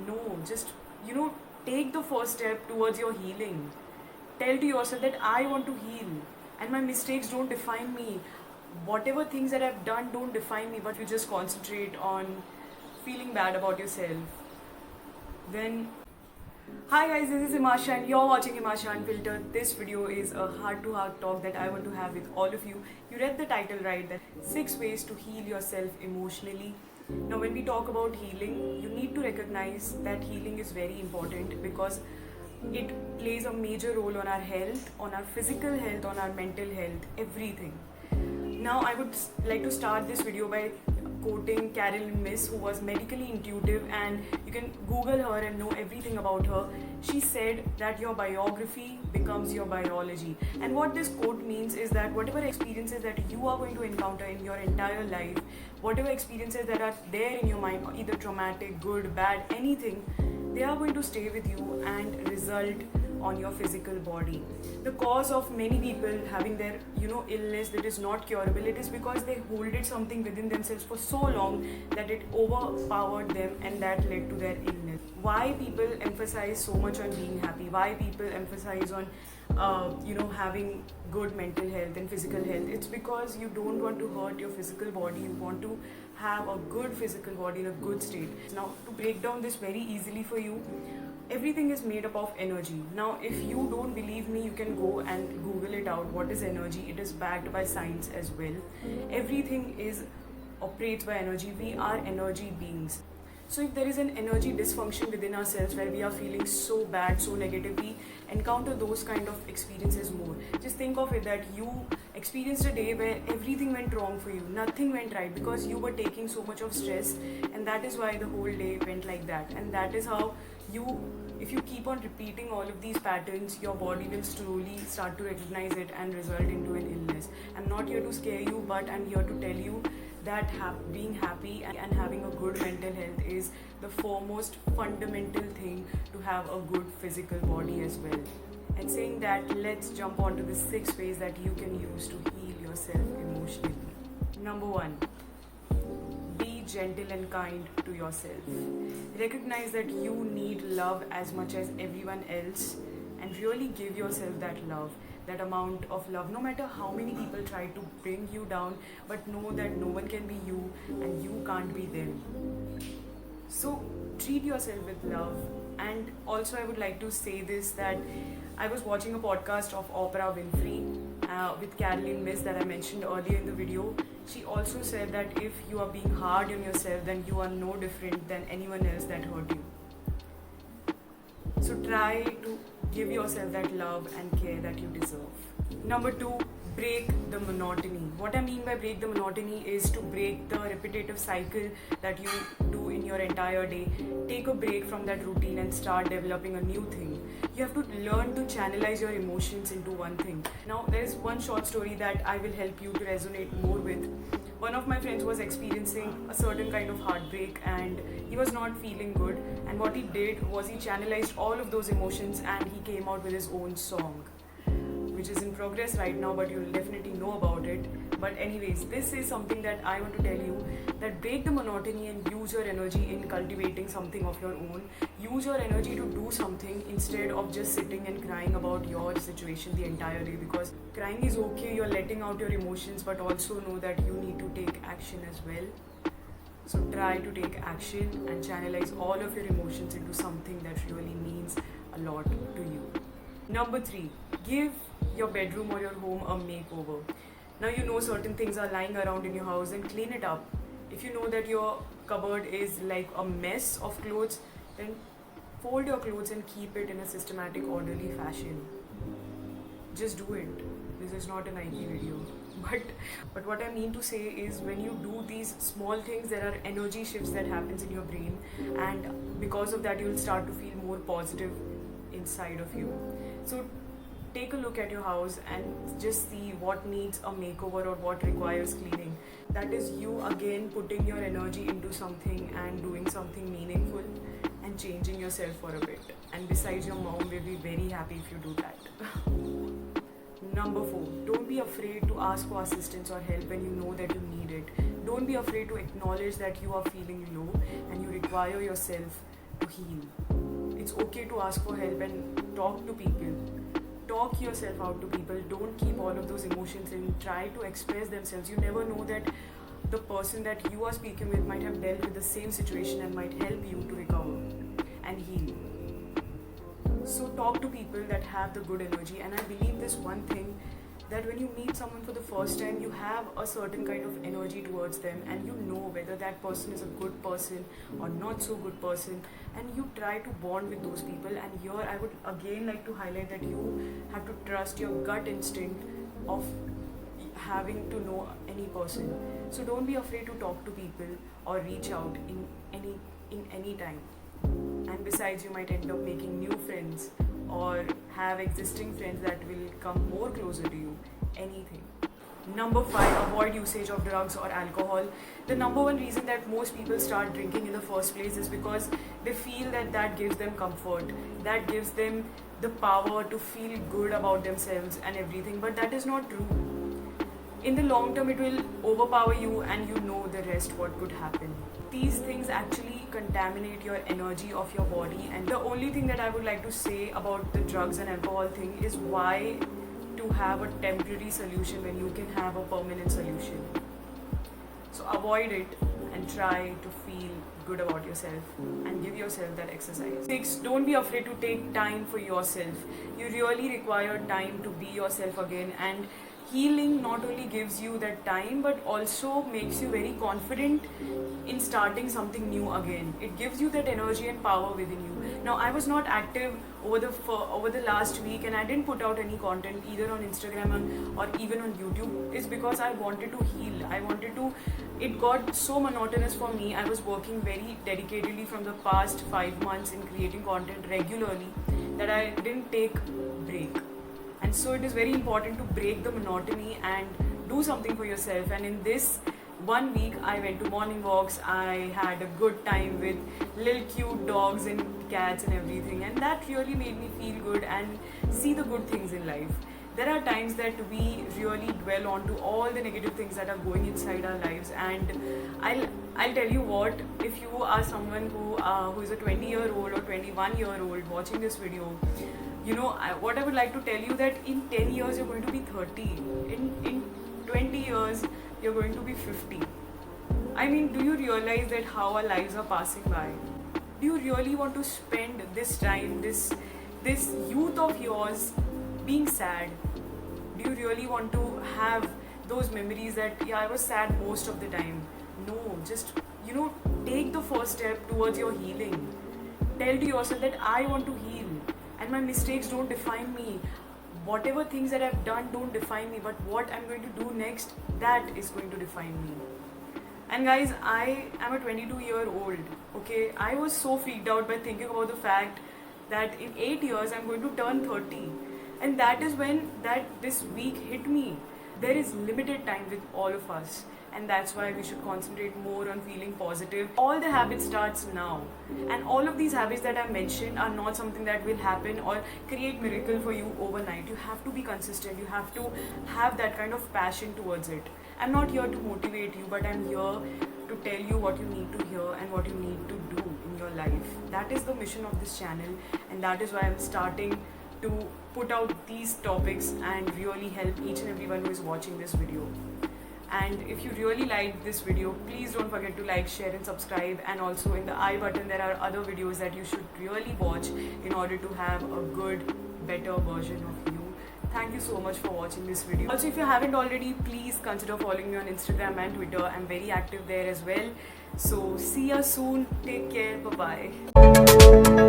No, just, take the first step towards your healing. Tell to yourself that I want to heal and my mistakes don't define me. Whatever things that I've done don't define me, but you just concentrate on feeling bad about yourself. Then, hi guys, this is Himasha and you're watching Himasha Unfiltered. This video is a heart-to-heart talk that I want to have with all of you. You read the title right, that 6 ways to heal yourself emotionally. Now, when we talk about healing, you need to recognize that healing is very important because it plays a major role on our health, on our physical health, on our mental health, everything. Now, I would like to start this video by quoting Carolyn Myss, who was medically intuitive, and you can Google her and know everything about her. She said that your biography becomes your biology. And what this quote means is that whatever experiences that you are going to encounter in your entire life, whatever experiences that are there in your mind, either traumatic, good, bad, anything, they are going to stay with you and result on your physical body. The cause of many people having their illness that is not curable, it is because they holded something within themselves for so long that it overpowered them, and that led to their illness. Why people emphasize so much on being happy, why people emphasize on having good mental health and physical health, it's because you don't want to hurt your physical body. You want to have a good physical body in a good state. Now, to break down this very easily for you, everything is made up of energy. Now, if you don't believe me, you can go and Google it out. What is energy? It is backed by science as well. Everything is operates by energy. We are energy beings. So if there is an energy dysfunction within ourselves where we are feeling so bad, so negative, we encounter those kind of experiences more. Just think of it that you experienced a day where everything went wrong for you, nothing went right because you were taking so much of stress, and that is why the whole day went like that. And that is how if you keep on repeating all of these patterns, your body will slowly start to recognize it and result into an illness. I'm not here to scare you, but I'm here to tell you that being happy and having a good mental health is the foremost fundamental thing to have a good physical body as well. And saying that, let's jump onto the 6 ways that you can use to heal yourself emotionally. Number 1, be gentle and kind to yourself. Recognize that you need love as much as everyone else, and really give yourself that love, that amount of love, no matter how many people try to bring you down, but know that no one can be you and you can't be them. So treat yourself with love. And also, I would like to say this, that I was watching a podcast of Oprah Winfrey with Carolyn Myss that I mentioned earlier in the video. She also said that if you are being hard on yourself, then you are no different than anyone else that hurt you. So try to give yourself that love and care that you deserve. Number 2, break the monotony. What I mean by break the monotony is to break the repetitive cycle that you do in your entire day. Take a break from that routine and start developing a new thing. You have to learn to channelize your emotions into one thing. Now, there is one short story that I will help you to resonate more with. One of my friends was experiencing a certain kind of heartbreak and he was not feeling good, and what he did was he channelized all of those emotions and he came out with his own song, which is in progress right now, but you'll definitely know about it. But anyways, this is something that I want to tell you, that break the monotony and use your energy in cultivating something of your own. Use your energy to do something instead of just sitting and crying about your situation the entire day, because crying is okay, you're letting out your emotions, but also know that you need to take action as well. So try to take action and channelize all of your emotions into something that really means a lot to you. Number 3, give your bedroom or your home a makeover. Now you know certain things are lying around in your house, and clean it up. If you know that your cupboard is like a mess of clothes, then fold your clothes and keep it in a systematic, orderly fashion. Just do it. This is not a Nike video. But what I mean to say is, when you do these small things, there are energy shifts that happens in your brain, and because of that, you will start to feel more positive inside of you. So take a look at your house and just see what needs a makeover or what requires cleaning. That is you again putting your energy into something and doing something meaningful and changing yourself for a bit. And besides, your mom will be very happy if you do that. Number 4, don't be afraid to ask for assistance or help when you know that you need it. Don't be afraid to acknowledge that you are feeling low and you require yourself to heal. It's okay to ask for help and talk to people. Talk yourself out to people. Don't keep all of those emotions and try to express themselves. You never know that the person that you are speaking with might have dealt with the same situation and might help you to recover and heal. So talk to people that have the good energy, and I believe this one thing, that when you meet someone for the first time, you have a certain kind of energy towards them and you know whether that person is a good person or not so good person, and you try to bond with those people. And here I would again like to highlight that you have to trust your gut instinct of having to know any person. So don't be afraid to talk to people or reach out in any time. And besides, you might end up making new friends or have existing friends that will come more closer to you. Anything. Number 5, avoid usage of drugs or alcohol. The number one reason that most people start drinking in the first place is because they feel that that gives them comfort, that gives them the power to feel good about themselves and everything, but that is not true. In the long term, it will overpower you and you know the rest what could happen. These things actually contaminate your energy of your body, and the only thing that I would like to say about the drugs and alcohol thing is why to have a temporary solution when you can have a permanent solution. So avoid it and try to feel good about yourself and give yourself that exercise. 6, don't be afraid to take time for yourself. You really require time to be yourself again, and healing not only gives you that time but also makes you very confident in starting something new again. It gives you that energy and power within you. Now, I was not active over the last week and I didn't put out any content either on Instagram or even on YouTube. It's because I wanted to heal. It got so monotonous for me. I was working very dedicatedly from the past 5 months in creating content regularly that I didn't take break. And so it is very important to break the monotony and do something for yourself. And in this 1 week, I went to morning walks. I had a good time with little cute dogs and cats and everything. And that really made me feel good and see the good things in life. There are times that we really dwell on to all the negative things that are going inside our lives. And I'll tell you what, if you are someone who is a 20-year-old or 21-year-old watching this video, what I would like to tell you, that in 10 years you're going to be 30. In 20 years you're going to be 50. I mean, do you realize that how our lives are passing by? Do you really want to spend this time, this youth of yours being sad? Do you really want to have those memories that, I was sad most of the time? No, just, take the first step towards your healing. Tell to yourself that I want to heal. And my mistakes don't define me. Whatever things that I've done don't define me, but what I'm going to do next, that is going to define me. And guys, I am a 22-year-old, okay? I was so freaked out by thinking about the fact that in 8 years I'm going to turn 30. And that is when this week hit me. There is limited time with all of us. And that's why we should concentrate more on feeling positive. All the habits starts now. And all of these habits that I mentioned are not something that will happen or create miracle for you overnight. You have to be consistent. You have to have that kind of passion towards it. I'm not here to motivate you, but I'm here to tell you what you need to hear and what you need to do in your life. That is the mission of this channel, and that is why I'm starting to put out these topics and really help each and everyone who is watching this video. And if you really liked this video, please don't forget to like, share and subscribe. And also in the I button, there are other videos that you should really watch in order to have a good, better version of you. Thank you so much for watching this video. Also, if you haven't already, please consider following me on Instagram and Twitter. I'm very active there as well. So see you soon. Take care. Bye-bye.